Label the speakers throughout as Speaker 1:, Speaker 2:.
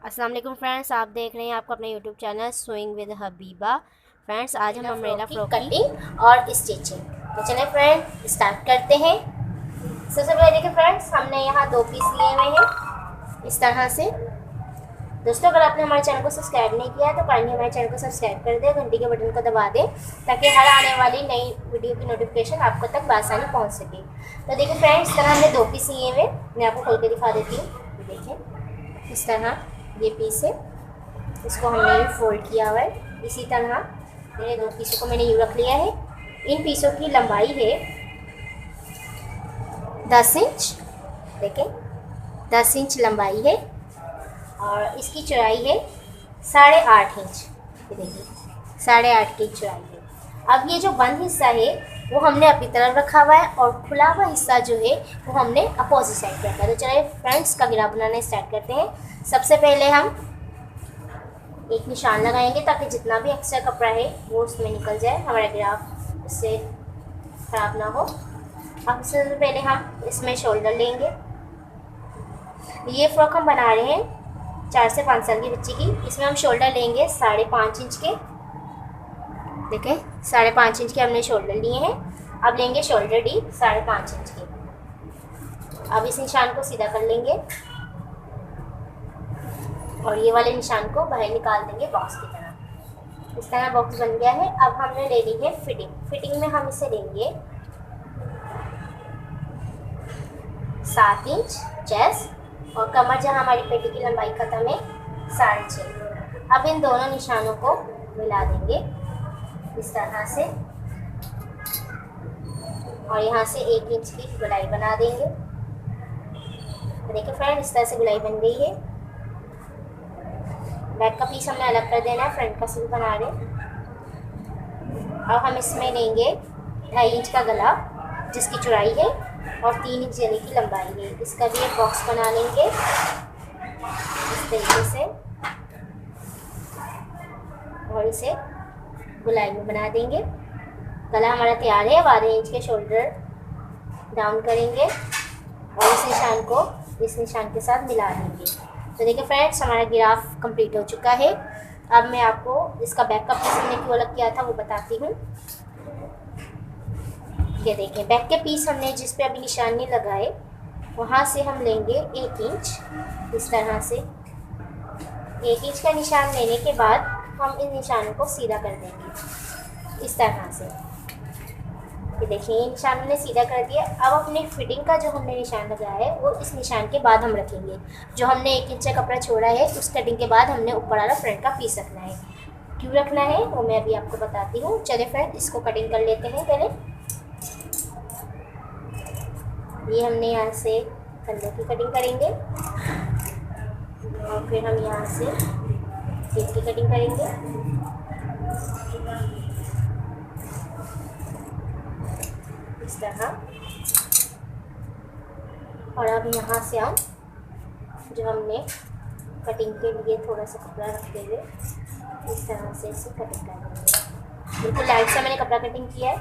Speaker 1: अस्सलाम वालेकुम फ्रेंड्स, आप देख रहे हैं आपका अपना YouTube channel swing with Habiba. Friends, आज हम अम्ब्रेला फ्रॉक की
Speaker 2: कटिंग और स्टिचिंग। तो चले फ्रेंड स्टार्ट करते हैं। सबसे पहले देखिए फ्रेंड्स, हमने यहाँ 2 पीस लिए हुए हैं इस तरह से। दोस्तों, अगर आपने हमारे चैनल को सब्सक्राइब नहीं किया है तो काइंडली हमारे चैनल को सब्सक्राइब कर दें, घंटी के बटन को दबा दें ताकि हर आने वाली नई वीडियो की नोटिफिकेशन आपको तक बआसानी पहुँच सके। तो देखिए फ्रेंड्स, इस तरह हमने 2 पीस लिए हुए, मैं आपको खोल के दिखा देती हूँ। देखिए इस तरह ये पीस है, इसको हमने फोल्ड किया हुआ है। इसी तरह मेरे 2 पीसों को मैंने यूँ रख लिया है। इन पीसों की लंबाई है 10 इंच। देखें 10 इंच लंबाई है और इसकी चौड़ाई है 8.5 इंच। ये देखिए 8.5 की चौड़ाई है। अब ये जो बंद हिस्सा है वो हमने अपनी तरफ रखा हुआ है और खुला हुआ हिस्सा जो है वो हमने अपोजिट साइड पे रखा है। तो चलिए फ्रेंड्स का गिरा बनाना स्टार्ट करते हैं। सबसे पहले हम एक निशान लगाएंगे ताकि जितना भी एक्स्ट्रा कपड़ा है वो उसमें निकल जाए, हमारा ग्राफ इससे ख़राब ना हो। अब सबसे पहले हम इसमें शोल्डर लेंगे। ये फ्रॉक हम बना रहे हैं 4 से 5 साल की बच्ची की। इसमें हम शोल्डर लेंगे 5.5 इंच के। देखें 5.5 इंच के हमने शोल्डर लिए हैं। अब लेंगे शोल्डर डी 5.5 इंच के। अब इस निशान को सीधा कर लेंगे और ये वाले निशान को बाहर निकाल देंगे बॉक्स की तरह। इस तरह बॉक्स बन गया है। अब हमने ले ली है फिटिंग। फिटिंग में हम इसे लेंगे 7 इंच चेस्ट और कमर जहाँ हमारी पेटी की लंबाई खत्म है 6.5। अब इन दोनों निशानों को मिला देंगे इस तरह से और यहाँ से 1 इंच की गुलाई बना देंगे। तो देखिए फ्रेंड, इस तरह से गुलाई बन गई है। बैक का पीस हमने अलग कर देना है, फ्रंट का सिर्फ बना रहे। अब हम इसमें लेंगे 2.5 इंच का गला जिसकी चौड़ाई है और 3 इंच यानी की लंबाई है। इसका भी एक बॉक्स बना लेंगे इस तरीके से और इसे गुलाई में बना देंगे। गला हमारा तैयार है। अब आधे इंच के शोल्डर डाउन करेंगे और इस निशान को इस निशान के साथ मिला देंगे। तो देखिए फ्रेंड्स, हमारा ग्राफ कंप्लीट हो चुका है। अब मैं आपको इसका बैक का पीस हमने क्यों अलग किया था वो बताती हूँ। ये देखिए बैक के पीस हमने जिस पे अभी निशान नहीं लगाए वहाँ से हम लेंगे 1 इंच। इस तरह से 1 इंच का निशान लेने के बाद हम इन निशानों को सीधा कर देंगे इस तरह से। ये देखिए ये निशान हमने सीधा कर दिया। अब अपने फिटिंग का जो हमने निशान लगाया है वो इस निशान के बाद हम रखेंगे। जो हमने 1 इंच का कपड़ा छोड़ा है उस कटिंग के बाद हमने ऊपर वाला फ्रंट का पीस रखना है। क्यों रखना है वो मैं अभी आपको बताती हूँ। चलिए फ्रेंड, इसको कटिंग कर लेते हैं पहले। ये हमने यहाँ से कंधे की कटिंग करेंगे और फिर हम यहाँ से हिप की कटिंग करेंगे। इस तरह। और अब यहाँ से हम जो हमने कटिंग के लिए थोड़ा सा कपड़ा रखते हुए इस तरह से इसे कटिंग कर देंगे। बिल्कुल लाइट सा मैंने कपड़ा कटिंग किया है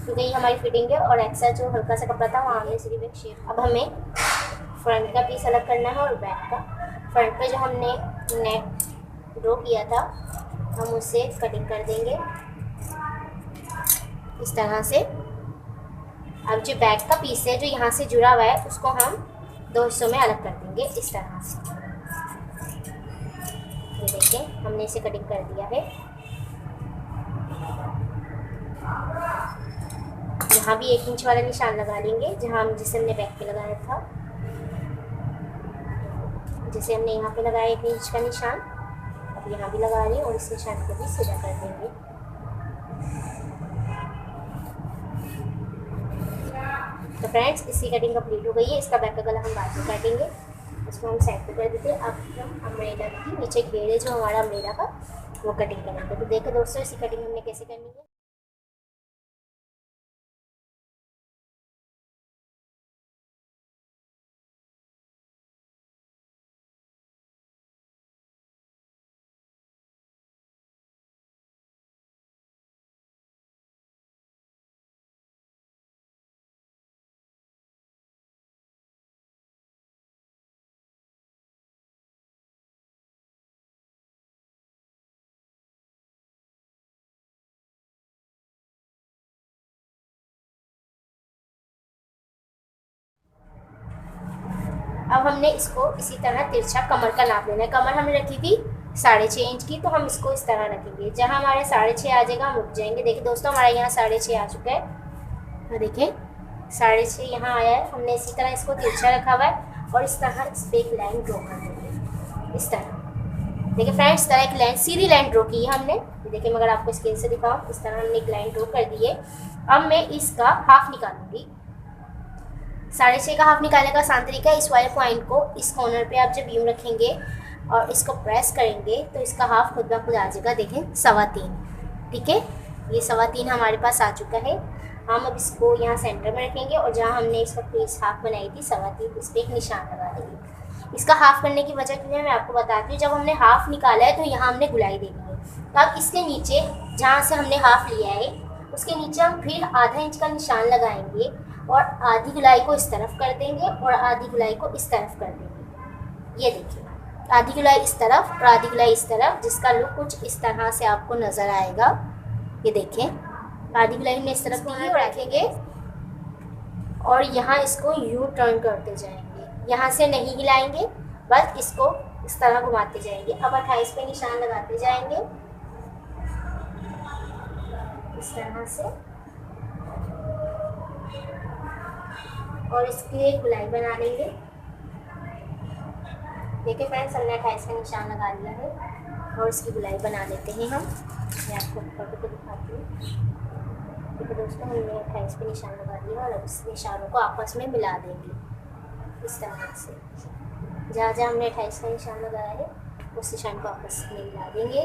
Speaker 2: क्योंकि ये हमारी फिटिंग है और एक्स्ट्रा जो हल्का सा कपड़ा था वहाँ हमने सिर्फ एक शेप। अब हमें फ्रंट का पीस अलग करना है और बैक का। फ्रंट पे जो हमने नेक ड्रॉ किया था हम उससे कटिंग कर देंगे इस तरह से। अब जो बैक का पीस है जो यहाँ से जुड़ा हुआ है उसको हम 2 हिस्सों में अलग कर देंगे इस तरह से। ये देखें हमने इसे कटिंग कर दिया है। यहाँ भी 1 इंच वाला निशान लगा लेंगे जहाँ हम जिसे हमने बैक पे लगाया था। जैसे हमने यहाँ पे लगाया 1 इंच का निशान, अब यहाँ भी लगा रहे हैं और इस निशान को भी सीधा कर देंगे। तो फ्रेंड्स, इसकी कटिंग कंप्लीट हो गई है। इसका बैक का गला हम बाद में काटेंगे, इसको हम साइड पे कर देते हैं। अब हम अम्ब्रेला की नीचे घेर है जो हमारा अम्ब्रेला का वो कटिंग करेंगे। तो देखो दोस्तों, इसी कटिंग हमने कैसे करनी है। अब हमने इसको इसी तरह तिरछा कमर का नाप लेना है। कमर हमने रखी थी 6.5 इंच की, तो हम इसको इस तरह रखेंगे। जहाँ हमारे 6.5 आ जाएगा हम रुक जाएंगे। देखिए दोस्तों, हमारे यहाँ 6.5 आ चुका है। तो देखिए 6.5 यहाँ आया है। हमने इसी तरह इसको तिरछा रखा हुआ है और इस तरह इस पर एक लाइन ड्रॉ कर देंगे इस तरह। देखिए फ्रेंड्स, इस तरह एक लाइन, सीधी लाइन ड्रॉ की है हमने। देखिए मैं अगर आपको स्केल से दिखाऊँ, इस तरह हमने एक लाइन ड्रॉ कर दी है। अब मैं इसका हाफ निकालूंगी। 6.5 का हाफ निकालने का आसान तरीका है, इस वाले पॉइंट को इस कॉर्नर पे आप जब यूँ रखेंगे और इसको प्रेस करेंगे तो इसका हाफ खुद ब खुद आ जाएगा। देखें 3.25, ठीक है। ये 3.25 हमारे पास आ चुका है। हम अब इसको यहाँ सेंटर में रखेंगे और जहाँ हमने इसका पीस हाफ बनाई थी 3.25, इस पर एक निशान लगा देंगे। इसका हाफ करने की वजह क्या है मैं आपको बताती हूँ। जब हमने हाफ निकाला है तो यहाँ हमने गुलाई देनी है। तो अब इसके नीचे जहाँ से हमने हाफ लिया है उसके नीचे हम फिर ½ इंच का निशान लगाएंगे और आधी गुलाई को इस तरफ कर देंगे और आधी गुलाई को इस तरफ कर देंगे। ये देखिए, आधी गुलाई इस तरफ और आधी गुलाई इस तरफ, जिसका लुक कुछ इस तरह से आपको नज़र आएगा। ये देखें, आधी गुलाई में इस तरफ दी और रखेंगे और यहाँ इसको यूँ टर्न करते जाएंगे। यहाँ से नहीं हिलाएंगे, बस इसको इस तरह घुमाते जाएंगे। अब 28 पे निशान लगाते जाएंगे इस तरह से और इसके लिए गुलाई बना लेंगे। देखिए फ्रेंड्स, हमने 28 का निशान लगा लिया है और इसकी गुलाई बना लेते हैं हम। मैं आपको फोटो को दिखाती हूँ। देखिए दोस्तों, हमने 28 पे निशान लगा दिया और अब इस निशानों को आपस में मिला देंगे इस तरह से। जहाँ जहाँ हमने 28 का निशान लगाया है उस निशान को आपस में मिला देंगे।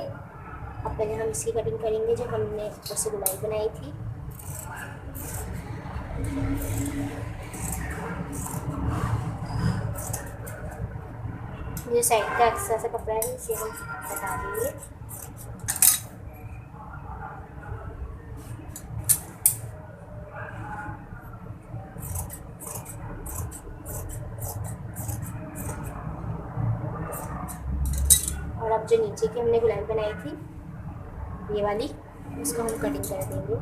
Speaker 2: अब पहले हम इसकी कटिंग करेंगे जो हमने उससे गुलाई बनाई थी। जो साइड का एक्स्ट्रा सा कपड़ा है इसे हम हटा देंगे। और अब जो नीचे की हमने गुलाई बनाई थी ये वाली, उसको हम कटिंग कर देंगे।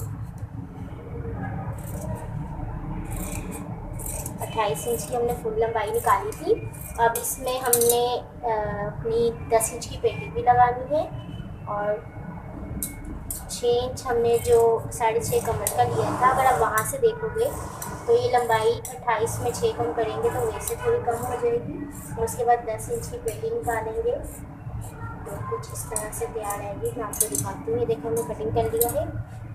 Speaker 2: 28 इंच की हमने फुल लंबाई निकाली थी। अब इसमें हमने अपनी 10 इंच की पेटी भी लगानी है और 6 इंच हमने जो 6.5 कमर का लिया था, अगर आप वहाँ से देखोगे तो ये लंबाई 28 में 6 कम करेंगे तो वैसे थोड़ी कम हो जाएगी। और उसके बाद 10 इंच की पेटी निकालेंगे तो कुछ इस तरह से तैयार आएगी। मैं आपको दिखाती हूँ। ये देखो, हमने कटिंग कर लिया है।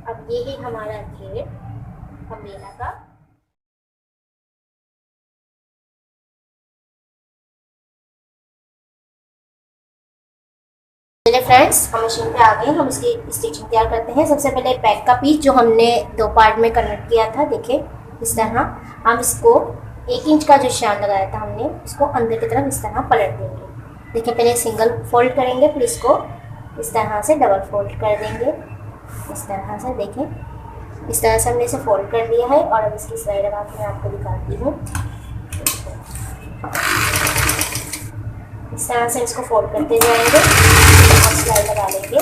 Speaker 2: अब ये है हमारा घेर अम्ब्रेला का। चलिए फ्रेंड्स, हम मशीन पे आ गए। हम इसकी स्टिचिंग तैयार करते हैं। सबसे पहले बैक का पीस जो हमने 2 पार्ट में कन्वर्ट किया था, देखिए इस तरह हम इसको 1 इंच का जो निशान लगाया था हमने, इसको अंदर की तरफ इस तरह पलट देंगे। देखिए, पहले सिंगल फोल्ड करेंगे, फिर इसको इस तरह से डबल फोल्ड कर देंगे इस तरह से। देखें, इस तरह से हमने इसे फोल्ड कर दिया है और अब इसकी सिलाई लगा के मैं आपको दिखाती हूँ। इस तरह से इसको फोल्ड करते जाएंगे और सिलाई लगा लेंगे।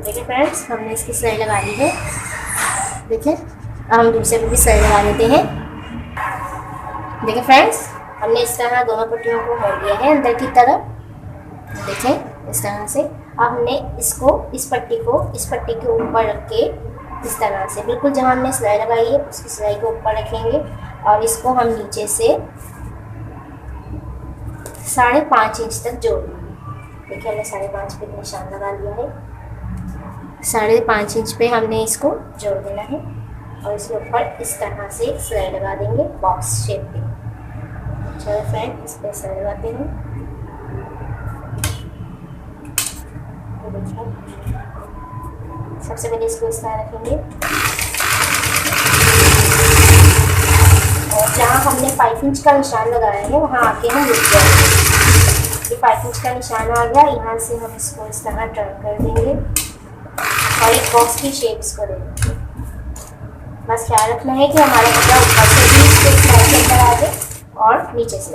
Speaker 2: देखिए फ्रेंड्स, हमने इसकी सिलाई लगा ली है। देखिए, अब हम दूसरे पे भी सिलाई लगा लेते हैं। देखिए फ्रेंड्स, हमने इस तरह दोनों पट्टियों को मोड़ लिया है अंदर की तरफ। देखिए इस तरह से। अब हमने इसको इस पट्टी के ऊपर रख के इस तरह से बिल्कुल जहाँ हमने सिलाई लगाई है उसकी सिलाई को ऊपर रखेंगे और इसको हम नीचे से 5.5 इंच तक जोड़ लेंगे। देखिए, हमने 5.5 पे निशान लगा लिया है। 5.5 इंच पे हमने इसको जोड़ देना है और इसके ऊपर इस तरह से सिलाई लगा देंगे बॉक्स शेप में। चलो फ्रेंड, इस पर सिलाई लगाते हैं। सबसे पहले इसको इस तरह रखेंगे और जहाँ हमने 5 इंच का निशान लगाया है वहाँ आके हम रुक जाएंगे। ये 5 इंच का निशान आ गया। यहाँ से हम इसको इस तरह टर्न कर देंगे और एक बॉक्स की शेप इसको देंगे। बस ख्याल रखना है कि हमारा कपड़ा ऊपर से भी इसके साइड के अंदर आ जाए और नीचे से।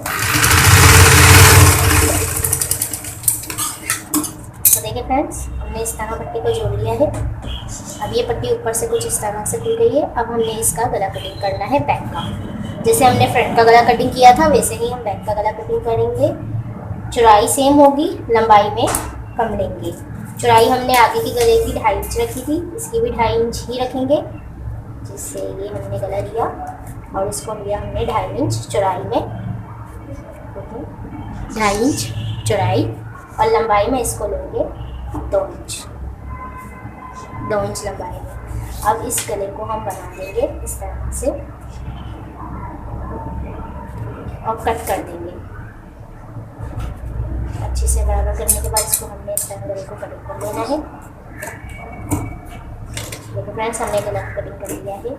Speaker 2: देखिए फ्रेंड्स, हमने इस तरह पट्टी को जोड़ लिया है। अब ये पट्टी ऊपर से कुछ इस तरह से खुल गई है। अब हमने इसका गला कटिंग करना है बैक का। जैसे हमने फ्रंट का गला कटिंग किया था वैसे ही हम बैक का गला कटिंग करेंगे। चौड़ाई सेम होगी, लंबाई में कम लेंगे। चौड़ाई हमने आगे की गले की 2.5 इंच रखी थी, इसकी भी 2.5 इंच ही रखेंगे। जिससे ये हमने गला लिया और इसको लिया हमने 2.5 इंच चौड़ाई में, 2.5 इंच चौड़ाई, और लंबाई में इसको लेंगे 2 इंच, 2 इंच लंबाई में। अब इस गले को हम बना देंगे इस तरह से और कट कर देंगे। अच्छे से बराबर करने के बाद इसको हमने इस तरह गले को कटिंग कर लेना है। देखो फ्रेंड्स, हमने गला कटिंग कर लिया है।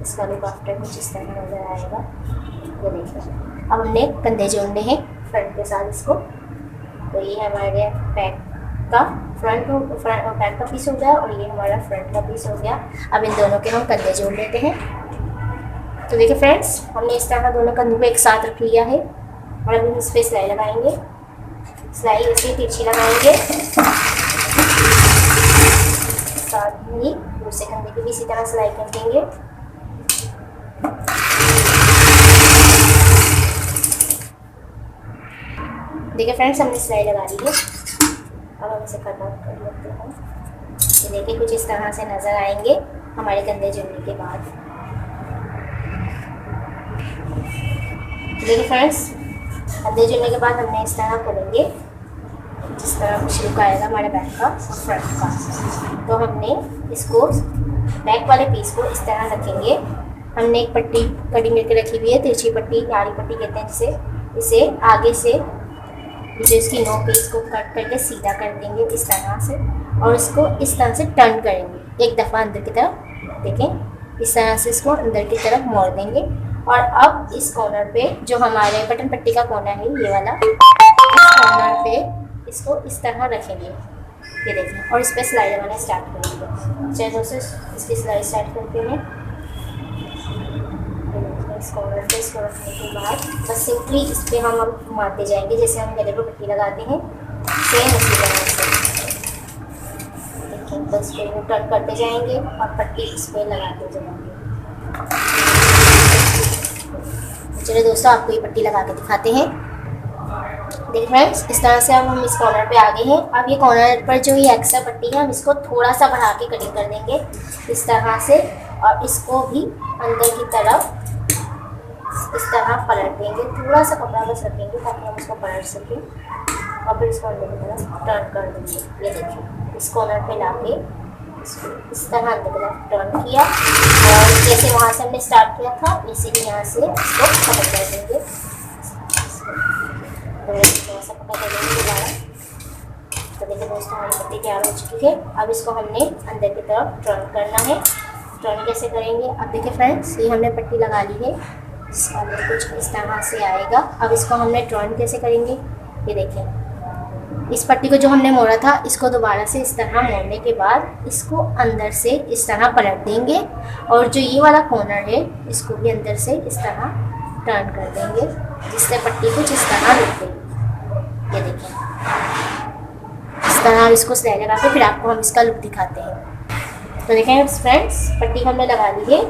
Speaker 2: इसका लुक आफ्टर कुछ इस तरह नज़र आएगा। ये देखिए, अब हमने कंधे जोड़ने हैं फ्रंट के साथ इसको। तो ये हमारे बैक का बैक का पीस हो गया और ये हमारा फ्रंट का पीस हो गया। अब इन दोनों के हम कंधे जोड़ लेते हैं। तो देखिए फ्रेंड्स, हमने इस तरह दोनों कंधों को एक साथ रख लिया है और अब हम इस पर सिलाई लगाएंगे। सिलाई ऐसे तिरछी लगाएंगे, साथ ही दूसरे कंधे की भी इसी तरह सिलाई कर देंगे। देखिए फ्रेंड्स, हमने सिलाई लगा ली है। अब हम इसे कट आउट कर लेते हैं। ये देखिए कुछ इस तरह से नज़र आएंगे हमारे कंधे जुड़ने के बाद। देखिए फ्रेंड्स, कंधे जुड़ने के बाद हमने इस तरह करेंगे जिस तरह कुछ लुक आएगा हमारे बैक का और फ्रंट का। तो हमने इसको बैक वाले पीस को इस तरह रखेंगे। हमने एक पट्टी कड़ी मिलकर रखी हुई है, तिरछी पट्टी, आड़ी पट्टी कहते हैं जिसे। इसे आगे से जो इसकी नोक पे इसको कट करके सीधा कर देंगे इस तरह से और इसको इस तरह से टर्न करेंगे एक दफ़ा अंदर की तरफ। देखें, इस तरह से इसको अंदर की तरफ मोड़ देंगे। और अब इस कॉर्नर पे जो हमारे बटन पट्टी का कोना है ये वाला, इस कॉर्नर पे इसको इस तरह रखेंगे। ये देखें, और इस पर सिलाई लगाना स्टार्ट करेंगे। चलिए दोस्तों, इसकी सिलाई स्टार्ट करते हैं। इस कॉर्नर पे इसको रखने के बाद बस सिंपली इस पर हम अब घुमाते जाएंगे जैसे हम गले पर पट्टी लगाते हैं, सेम उसी तरह से। देखिए, बस पे टर्न करते जाएंगे और पट्टी इस पर लगाते जाएंगे। चलिए दोस्तों, आपको ये पट्टी लगा के दिखाते हैं। देखिए फ्रेंड्स, इस तरह से अब हम इस कॉर्नर पे आ गए हैं। अब ये कॉर्नर पर जो ये एक्स्ट्रा पट्टी है हम इसको थोड़ा सा बढ़ा के कटिंग कर देंगे इस तरह से, और इसको भी अंदर की तरफ इस तरह पलट देंगे। थोड़ा सा कपड़ा बस रखेंगे ताकि हम इसको पलट सकें और फिर इसको अंदर की तरफ टर्न कर देंगे। ये देखिए, इस कॉर्नर पे लाके इसको इस तरह अंदर की तरफ टर्न किया और जैसे वहाँ से हमने स्टार्ट किया था वैसे ही यहाँ से इसको खत्म कर देंगे। थोड़ा सा पकड़ कर देंगे दोबारा। तो देखिए दोस्तों, हमारी पट्टी तैयार हो चुकी है। अब इसको हमने अंदर की तरफ टर्न करना है। टर्न कैसे करेंगे? अब देखिए फ्रेंड्स, ये हमने पट्टी लगा ली है, इसका कुछ इस तरह से आएगा। अब इसको हमने टर्न कैसे करेंगे? ये देखिए, इस पट्टी को जो हमने मोड़ा था इसको दोबारा से इस तरह मोड़ने के बाद इसको अंदर से इस तरह पलट देंगे और जो ये वाला कॉर्नर है इसको भी अंदर से इस तरह टर्न कर देंगे जिससे पट्टी कुछ इस तरह लग गई। ये देखिए, इस तरह इसको सिलाई लगा के फिर आपको हम इसका लुक दिखाते हैं। तो देखें फ्रेंड्स, पट्टी हमने लगा ली है।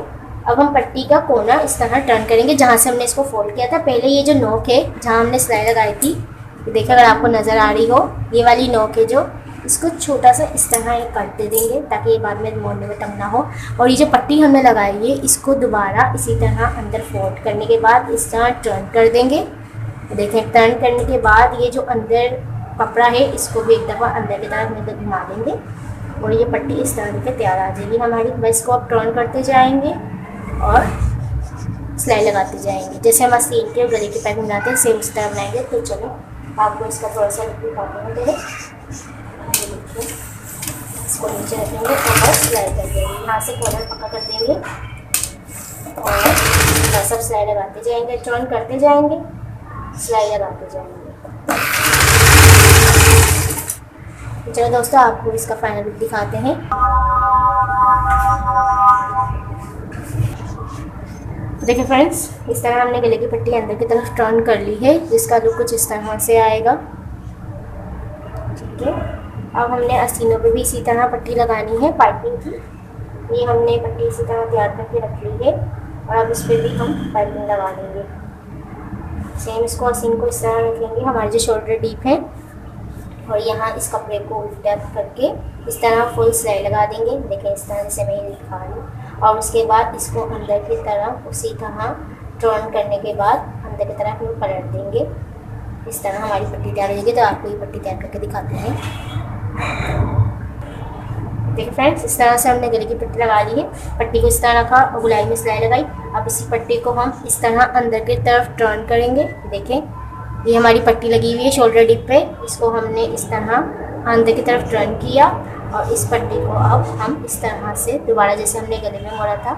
Speaker 2: अब हम पट्टी का कोना इस तरह टर्न करेंगे जहाँ से हमने इसको फोल्ड किया था। पहले ये जो नोक है जहाँ हमने सिलाई लगाई थी, देखिए अगर आपको नज़र आ रही हो, ये वाली नोक है जो, इसको छोटा सा इस तरह काट दे देंगे ताकि ये बाद में मोड़ने में तंग ना हो। और ये जो पट्टी हमने लगाई है इसको दोबारा इसी तरह अंदर फोल्ड करने के बाद इस तरह टर्न कर देंगे। देखें, टर्न करने के बाद ये जो अंदर कपड़ा है इसको भी एक दफ़ा अंदर की तरफ घुमा देंगे और ये पट्टी इस तरह के तैयार आ जाएगी हमारी। बस इसको आप टर्न करते जाएंगे और सिलाई लगाते जाएंगे जैसे हम आस्तीन के गले के पैक बनाते हैं, सेम उस तरह बनाएंगे। तो चलो आपको इसका थोड़ा सा लुक दिखाते हैं। देखिए, इसको नीचे रखेंगे और बस सिलाई कर देंगे। यहाँ से कॉर्नर पक्का कर देंगे और सब सिलाई लगाते जाएंगे, टर्न करते जाएंगे, सिलाई लगाते जाएंगे। चलो दोस्तों, आपको इसका फाइनल लुक दिखाते हैं। देखिए फ्रेंड्स, इस तरह हमने गले की पट्टी अंदर की तरफ टर्न कर ली है जिसका लुक कुछ इस तरह से आएगा। ठीक है, अब हमने आस्तीनों पे भी इसी तरह पट्टी लगानी है पाइपिंग की। ये हमने पट्टी इसी तरह तैयार करके रख ली है और अब इस पर भी हम पाइपिंग लगा देंगे। सेम इसको आस्तीन को इस तरह रखेंगे, हमारे जो शोल्डर डीप है, और यहाँ इस कपड़े को उल्टा करके इस तरह फुल सिलाई लगा देंगे। देखें इस तरह से मैं ये दिखा रही हूँ। और उसके बाद इसको अंदर की तरफ उसी तरह टर्न करने के बाद अंदर की तरफ हम पलट देंगे। इस तरह हमारी पट्टी तैयार हो जाएगी। तो आपको ये पट्टी तैयार करके दिखाते हैं। देखिए फ्रेंड्स, इस तरह से हमने गले की पट्टी लगा ली है। पट्टी को इस तरह रखा और गुलाई में सिलाई लगाई। अब इसी पट्टी को हम इस तरह अंदर की तरफ टर्न करेंगे। देखें ये हमारी पट्टी लगी हुई है शोल्डर डिप पे, इसको हमने इस तरह अंदर की तरफ टर्न किया और इस पट्टी को अब हम इस तरह से दोबारा जैसे हमने गले में मोड़ा था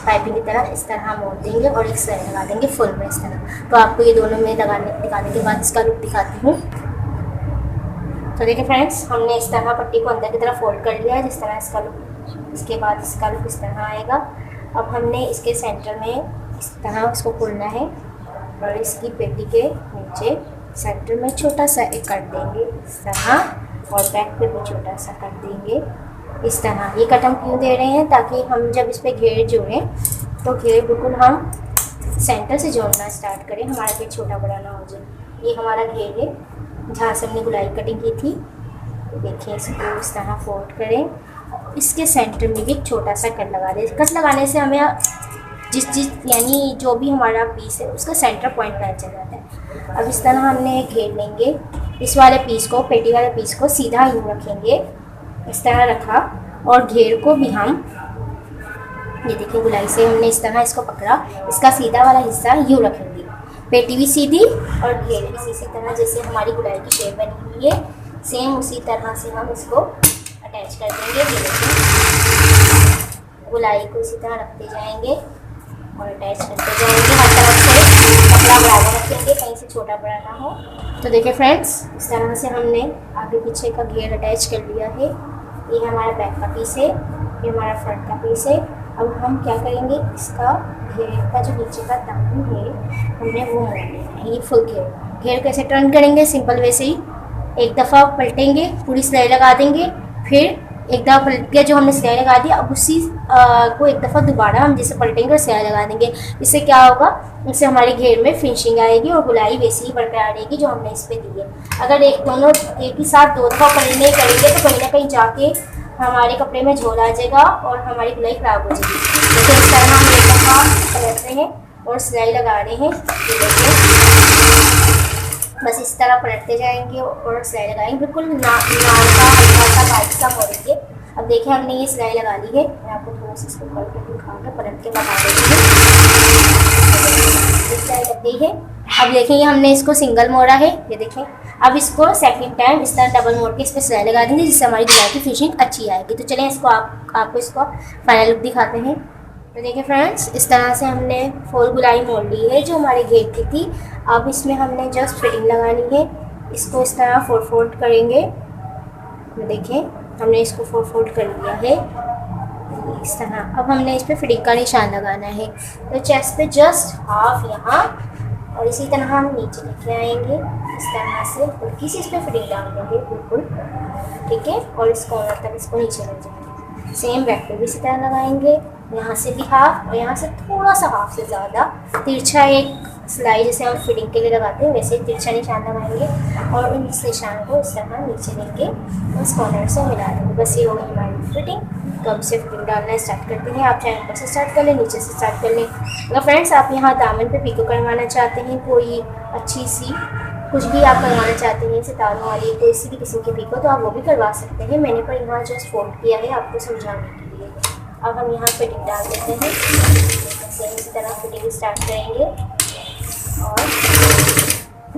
Speaker 2: पाइपिंग की तरह इस तरह मोड़ देंगे और एक सिलाई लगा देंगे फुल में इस तरह। तो आपको ये दोनों में दिखाने के बाद इसका लुक दिखाती हूँ। तो देखिए फ्रेंड्स, हमने इस तरह पट्टी को अंदर की तरफ फोल्ड कर लिया है जिस तरह इसका लुक। इसके बाद इसका लुक इस तरह आएगा। अब हमने इसके सेंटर में इस तरह इसको खोलना है और इसकी पेटी के नीचे सेंटर में छोटा सा एक कट देंगे इस तरह, और बैक पे भी छोटा सा कट देंगे इस तरह। ये कट हम क्यों दे रहे हैं? ताकि हम जब इस पर घेर जोड़ें तो घेर बिल्कुल हम सेंटर से जोड़ना स्टार्ट करें, हमारा घेर छोटा बड़ा ना हो जाए। ये हमारा घेर है जहाँ से हमने गुलाई कटिंग की थी। देखिए इसको इस तरह फोल्ड करें, इसके सेंटर में भी छोटा सा कट लगा दें। कट लगाने से हमें जिस यानी जो भी हमारा पीस है उसका सेंटर पॉइंट पता चल जाता है। अब इस तरह हमने घेर लेंगे, इस वाले पीस को, पेटी वाले पीस को सीधा यूँ रखेंगे, इस तरह रखा, और घेर को भी हम ये देखिए गुलाई से हमने इस तरह इसको पकड़ा, इसका सीधा वाला हिस्सा यूँ रखेंगे। पेटी भी सीधी और घेर भी इसी तरह जैसे हमारी गुलाई की शेप बनी हुई है सेम उसी तरह से हम इसको अटैच कर देंगे। गुलाई को इसी तरह रखते जाएंगे और अटैच करते जाएंगे। हर तरफ से कपड़ा बराबर रखेंगे, कहीं से छोटा बड़ा ना हो। तो देखिए फ्रेंड्स, इस तरह से हमने आगे पीछे का घेर अटैच कर लिया है। ये हमारा बैक का पीस है, ये हमारा फ्रंट का पीस है। अब हम क्या करेंगे, इसका घेर का जो नीचे का दामन है हमने वो मोड़ लेना है। ये फुल घेर कैसे टर्न करेंगे? सिंपल वैसे ही एक दफ़ा पलटेंगे, पूरी सिलाई लगा देंगे, फिर एक दफ़ा पलट के जो हमने सिलाई लगा दी अब उसी को एक दफ़ा दोबारा हम जैसे पलटेंगे और सिलाई लगा देंगे। इससे क्या होगा, इससे हमारे घेर में फिनिशिंग आएगी और गुलाई वैसी ही बरकरार रहेगी जो हमने इस पर दी है। अगर दोनों एक ही साथ दो दफ़ा पलटने करेंगे तो कहीं ना कहीं जाके हमारे कपड़े में झोल आ जाएगा और हमारी गुलाई ख़राब हो जाएगी। तो इस तरह हम एक दफ़ा पलट रहे हैं और सिलाई लगा रहे हैं। बस इस तरह पलटते जाएंगे और सिलाई लगाएंगे, बिल्कुल नाक का हल्का सा बारीक सा मोड़ेंगे। अब देखिए हमने ये सिलाई लगा ली है, मैं आपको थोड़ा सा इसको करके दिखा के पलट के बता देती हूँ। सिलाई लग गई है। अब देखिए ये हमने इसको सिंगल मोड़ा है, ये देखें। अब इसको सेकंड टाइम इस तरह डबल मोड़ के इस पर सिलाई लगा देंगे जिससे हमारी गुलाई की फिनिशिंग अच्छी आएगी। तो चलें इसको आपको इसको फाइनल लुक दिखाते हैं। तो देखिए फ्रेंड्स, इस तरह से हमने फुल गुलाई मोड़ ली है जो हमारे घेर की थी। अब इसमें हमने जस्ट फिटिंग लगानी है। इसको इस तरह फोल्ड करेंगे। देखिए हमने इसको फोल्ड कर लिया है इस तरह। अब हमने इस पर फिटिंग का निशान लगाना है। तो चेस्ट पे जस्ट हाफ यहाँ और इसी तरह हम नीचे लेके आएंगे इस तरह से, हल्की सी इस पर फिटिंग डाल देंगे बिल्कुल, ठीक है। और इस कॉर्नर तक इसको नीचे ले जाएंगे। सेम बैक पे भी इसी तरह लगाएंगे, यहाँ से भी हाफ और यहाँ से थोड़ा सा हाफ से ज़्यादा तिरछा एक सिलाई जैसे हम फिटिंग के लिए लगाते हैं वैसे तिरछा निशान लगाएंगे और इस निशान को इस तरह नीचे लेंगे और इस कॉर्नर से मिला देंगे। बस ये हो गई हमारी फिटिंग। कब से फिटिंग डालना स्टार्ट करते हैं, आप चाहे ऊपर से स्टार्ट कर लें, नीचे से स्टार्ट कर लें। अगर फ्रेंड्स आप यहाँ दामन पे पिको करवाना चाहते हैं, कोई अच्छी सी कुछ भी आप करवाना चाहते हैं सितारों वाली कोई सी भी किस्म की पिको, तो आप वो भी करवा सकते हैं। मैंने पर यहाँ जस्ट फोल्ड किया है आपको समझाने के लिए। अब हम यहाँ फिटिंग डाल देते हैं। सेम इसी तरह फिटिंग स्टार्ट करेंगे और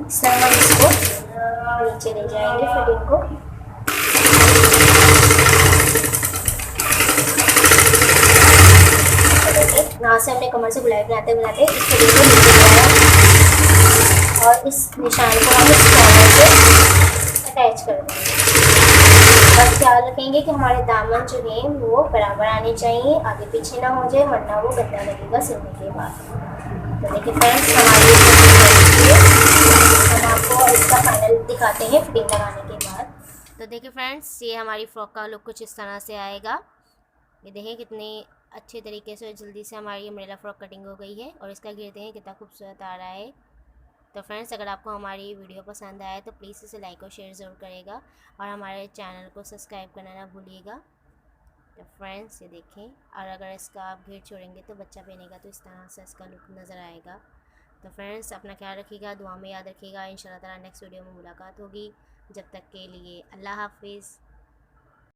Speaker 2: इस तरह हम इसको नीचे ले जाएंगे फिटिंग को। यहाँ से हमने कमर से गुलाई बनाते बनाते इस फिटिंग को नीचे लगाया और इस निशान को हम इस कॉर्नर से अटैच कर देंगे। बस ख्याल रखेंगे कि हमारे दामन जो है वो बराबर आने चाहिए, आगे पीछे ना हो जाए वरना वो गंदा लगेगा सिलने के बाद। तो देखिए फ्रेंड्स, हमारी हम आपको इसका फाइनल दिखाते हैं फिटिंग लगाने के बाद।
Speaker 1: तो देखिए फ्रेंड्स, ये हमारी फ्रॉक का लुक कुछ इस तरह से आएगा। ये देखें कितनी अच्छे तरीके से जल्दी से हमारी अम्ब्रेला फ्रॉक कटिंग हो गई है और इसका घेर देखें कितना खूबसूरत आ रहा है। तो फ्रेंड्स, अगर आपको हमारी वीडियो पसंद आए तो प्लीज़ इसे लाइक और शेयर ज़रूर करेगा और हमारे चैनल को सब्सक्राइब करना ना भूलिएगा। तो फ्रेंड्स, ये देखें, और अगर इसका आप घेर छोड़ेंगे तो बच्चा पहनेगा तो इस तरह से इसका लुक नज़र आएगा। तो फ्रेंड्स, अपना ख्याल रखिएगा, दुआ में याद रखिएगा। इंशाल्लाह ताला नेक्स्ट वीडियो में मुलाकात होगी। जब तक के लिए अल्लाह हाफिज़।